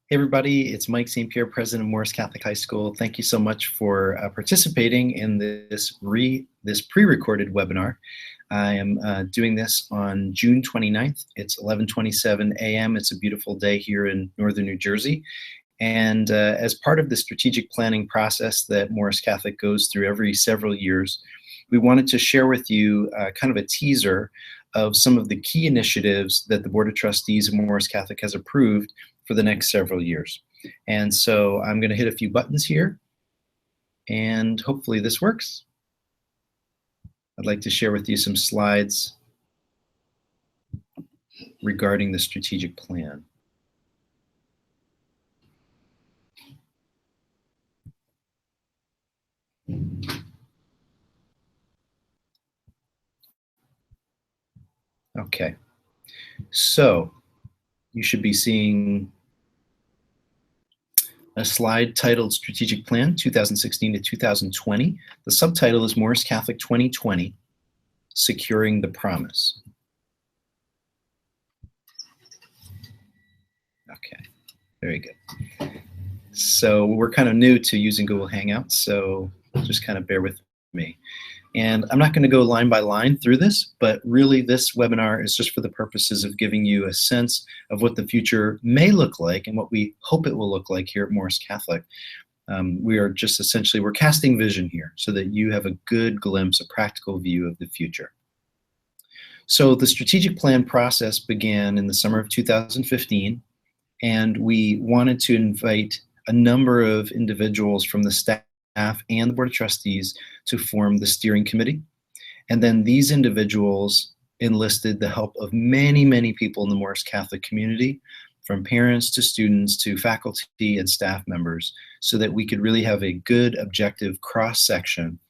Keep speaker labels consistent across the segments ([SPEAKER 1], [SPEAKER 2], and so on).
[SPEAKER 1] Hey everybody, it's Mike St. Pierre, president of Morris Catholic High School. Thank you so much for participating in this pre-recorded webinar. I am doing this on June 29th. It's 11:27 a.m. It's a beautiful day here in northern New Jersey. And as part of the strategic planning process that Morris Catholic goes through every several years, we wanted to share with you kind of a teaser of some of the key initiatives that the Board of Trustees of Morris Catholic has approved for the next several years. And so I'm going to hit a few buttons here, and hopefully this works. I'd like to share with you some slides regarding the strategic plan. Okay, so you should be seeing a slide titled Strategic Plan 2016 to 2020. The subtitle is Morris Catholic 2020, Securing the Promise. Okay, very good. So we're kind of new to using Google Hangouts, so just kind of bear with me. And I'm not going to go line by line through this, but really this webinar is just for the purposes of giving you a sense of what the future may look like and what we hope it will look like here at Morris Catholic. We are just essentially, we're casting vision here so that you have a good glimpse, a practical view of the future. So the strategic plan process began in the summer of 2015, and we wanted to invite a number of individuals from the staff and the Board of Trustees to form the steering committee. And then these individuals enlisted the help of many, many people in the Morris Catholic community, from parents to students to faculty and staff members, so that we could really have a good, objective cross-section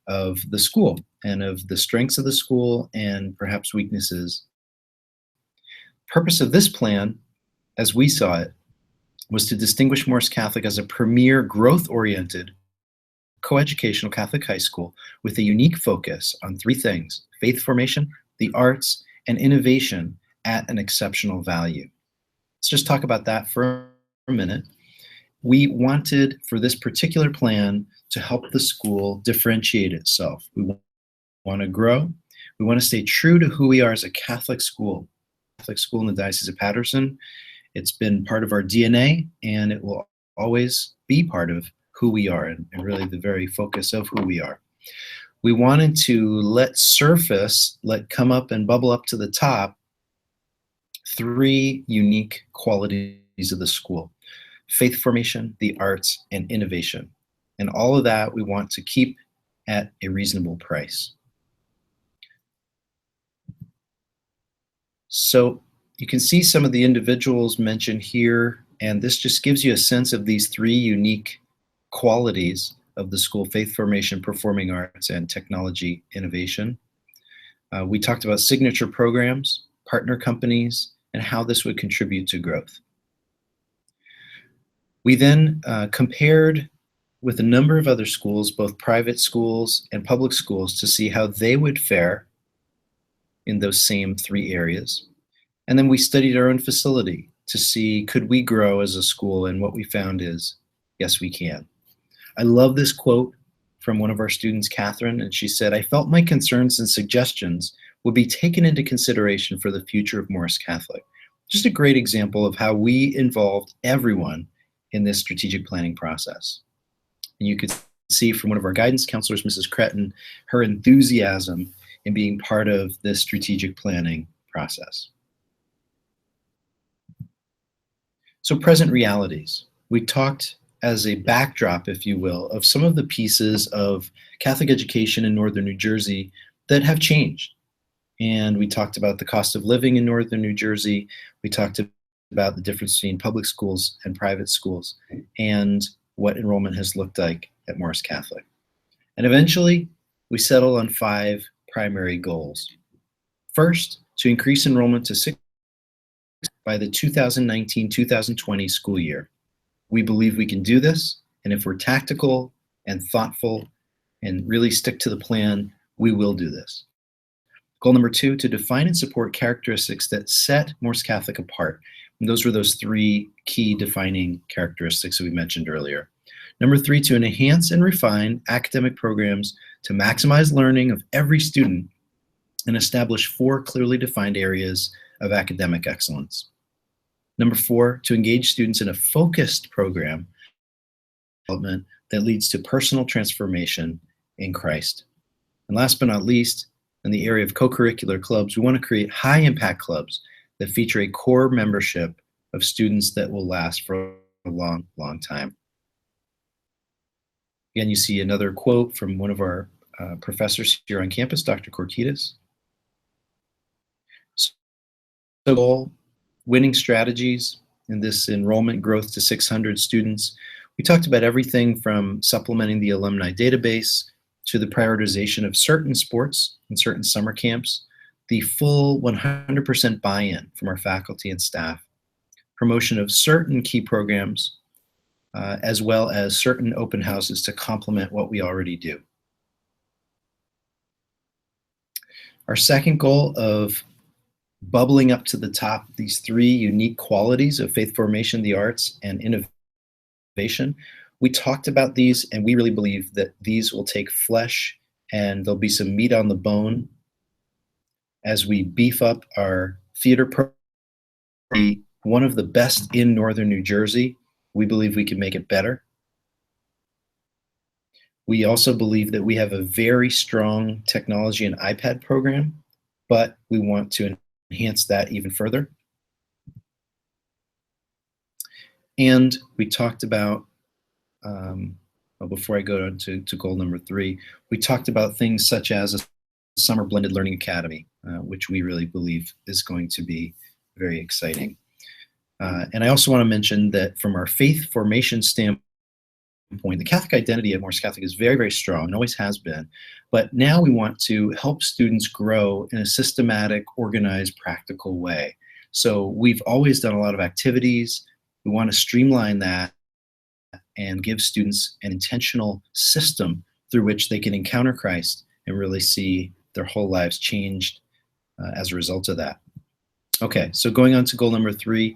[SPEAKER 1] of the school and of the strengths of the school and perhaps weaknesses. Purpose of this plan, as we saw it, was to distinguish Morris Catholic as a premier growth-oriented coeducational Catholic high school with a unique focus on three things: faith formation, the arts, and innovation at an exceptional value. Let's just talk about that for a minute. We wanted for this particular plan to help the school differentiate itself. We want to grow. We want to stay true to who we are as a Catholic school in the Diocese of Paterson. It's been part of our DNA, and it will always be part of who we are, and really the very focus of who we are. We wanted to let come up and bubble up to the top three unique qualities of the school: faith formation, the arts, and innovation. And all of that we want to keep at a reasonable price. So you can see some of the individuals mentioned here, and this just gives you a sense of these three unique qualities of the school: faith formation, performing arts, and technology innovation. We talked about signature programs, partner companies, and how this would contribute to growth. We then compared with a number of other schools, both private schools and public schools, to see how they would fare in those same three areas. And then we studied our own facility to see, could we grow as a school? And what we found is, yes, we can. I love this quote from one of our students, Catherine, and she said, "I felt my concerns and suggestions would be taken into consideration for the future of Morris Catholic." Just a great example of how we involved everyone in this strategic planning process. And you could see from one of our guidance counselors, Mrs. Cretton, her enthusiasm in being part of this strategic planning process. So present realities. We talked as a backdrop, if you will, of some of the pieces of Catholic education in northern New Jersey that have changed. And we talked about the cost of living in northern New Jersey. We talked about the difference between public schools and private schools and what enrollment has looked like at Morris Catholic. And eventually, we settled on 5 primary goals. First, to increase enrollment to 6 by the 2019-2020 school year. We believe we can do this, and if we're tactical and thoughtful and really stick to the plan, we will do this. Goal number 2, to define and support characteristics that set Morris Catholic apart. And those were those 3 key defining characteristics that we mentioned earlier. Number 3, to enhance and refine academic programs to maximize learning of every student and establish 4 clearly defined areas of academic excellence. Number 4, to engage students in a focused program development that leads to personal transformation in Christ. And last but not least, in the area of co-curricular clubs, we want to create high-impact clubs that feature a core membership of students that will last for a long, long time. Again, you see another quote from one of our professors here on campus, Dr. Cortitas. So, winning strategies in this enrollment growth to 600 students. We talked about everything from supplementing the alumni database to the prioritization of certain sports and certain summer camps, the full 100% buy-in from our faculty and staff, promotion of certain key programs, as well as certain open houses to complement what we already do. Our second goal of bubbling up to the top these 3 unique qualities of faith formation, the arts, and innovation. We talked about these, and we really believe that these will take flesh and there'll be some meat on the bone as we beef up our theater program, one of the best in Northern New Jersey. We believe we can make it better. We also believe that we have a very strong technology and iPad program, but we want to enhance that even further. And we talked about, well, before I go to goal number 3, we talked about things such as a summer blended learning academy, which we really believe is going to be very exciting. And I also want to mention that from our faith formation standpoint, the Catholic identity at Morris Catholic is very, very strong and always has been. But now we want to help students grow in a systematic, organized, practical way. So we've always done a lot of activities. We want to streamline that and give students an intentional system through which they can encounter Christ and really see their whole lives changed as a result of that. Okay, so going on to goal number 3,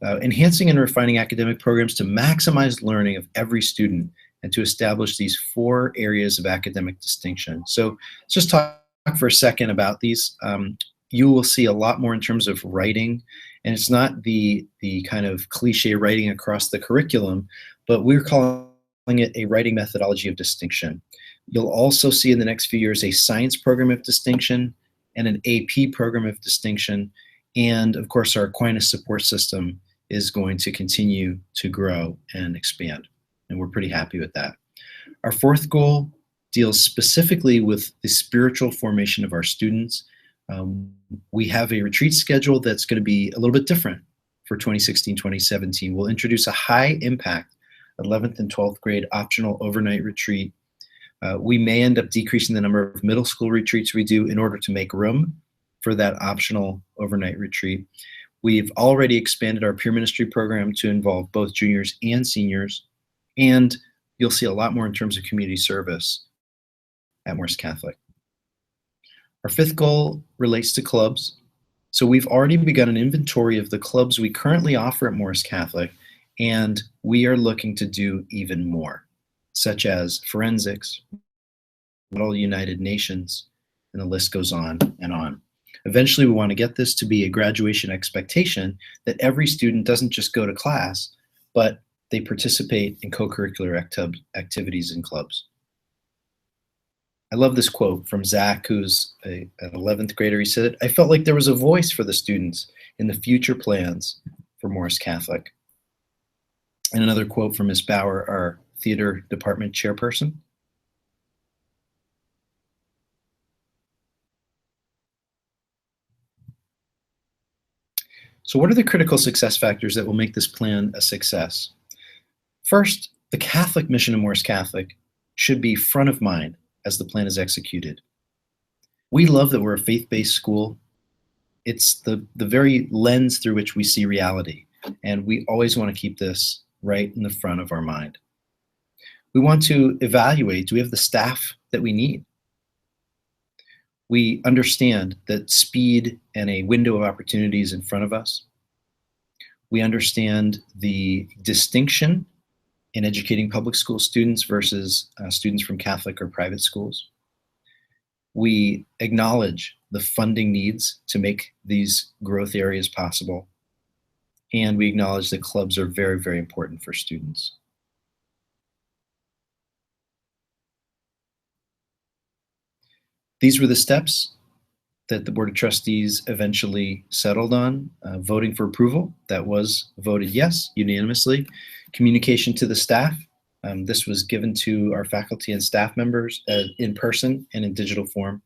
[SPEAKER 1] enhancing and refining academic programs to maximize learning of every student and to establish these 4 areas of academic distinction. So let's just talk for a second about these. You will see a lot more in terms of writing, and it's not the kind of cliche writing across the curriculum, but we're calling it a writing methodology of distinction. You'll also see in the next few years a science program of distinction and an AP program of distinction, and of course our Aquinas support system is going to continue to grow and expand, and we're pretty happy with that. Our 4th goal deals specifically with the spiritual formation of our students. We have a retreat schedule that's going to be a little bit different for 2016-2017. We'll introduce a high impact 11th and 12th grade optional overnight retreat. We may end up decreasing the number of middle school retreats we do in order to make room for that optional overnight retreat. We've already expanded our peer ministry program to involve both juniors and seniors, and you'll see a lot more in terms of community service at Morris Catholic. Our 5th goal relates to clubs. So we've already begun an inventory of the clubs we currently offer at Morris Catholic, and we are looking to do even more, such as forensics, Model United Nations, and the list goes on and on. Eventually, we want to get this to be a graduation expectation that every student doesn't just go to class, but they participate in co-curricular activities and clubs. I love this quote from Zach, who's an 11th grader. He said, "I felt like there was a voice for the students in the future plans for Morris Catholic." And another quote from Ms. Bauer, our theater department chairperson. So what are the critical success factors that will make this plan a success? First, the Catholic mission of Morris Catholic should be front of mind as the plan is executed. We love that we're a faith-based school. It's the very lens through which we see reality, and we always want to keep this right in the front of our mind. We want to evaluate, do we have the staff that we need? We understand that speed and a window of opportunity is in front of us. We understand the distinction in educating public school students versus students from Catholic or private schools. We acknowledge the funding needs to make these growth areas possible. And we acknowledge that clubs are very, very important for students. These were the steps that the Board of Trustees eventually settled on. Voting for approval, that was voted yes, unanimously. Communication to the staff, this was given to our faculty and staff members in person and in digital form.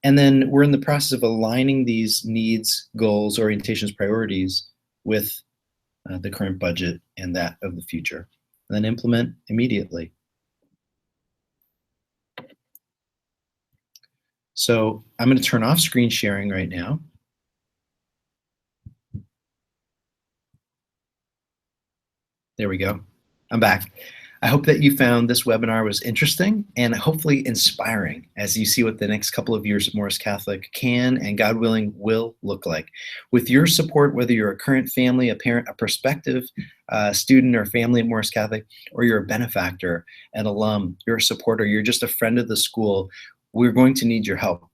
[SPEAKER 1] And then we're in the process of aligning these needs, goals, orientations, priorities with the current budget and that of the future, and then implement immediately. So I'm going to turn off screen sharing right now. There we go. I'm back. I hope that you found this webinar was interesting and hopefully inspiring as you see what the next couple of years at Morris Catholic can and, God willing, will look like. With your support, whether you're a current family, a parent, a prospective student or family at Morris Catholic, or you're a benefactor, an alum, you're a supporter, you're just a friend of the school, we're going to need your help.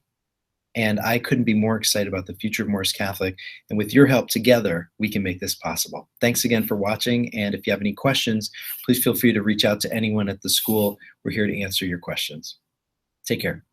[SPEAKER 1] And I couldn't be more excited about the future of Morris Catholic. And with your help together, we can make this possible. Thanks again for watching. And if you have any questions, please feel free to reach out to anyone at the school. We're here to answer your questions. Take care.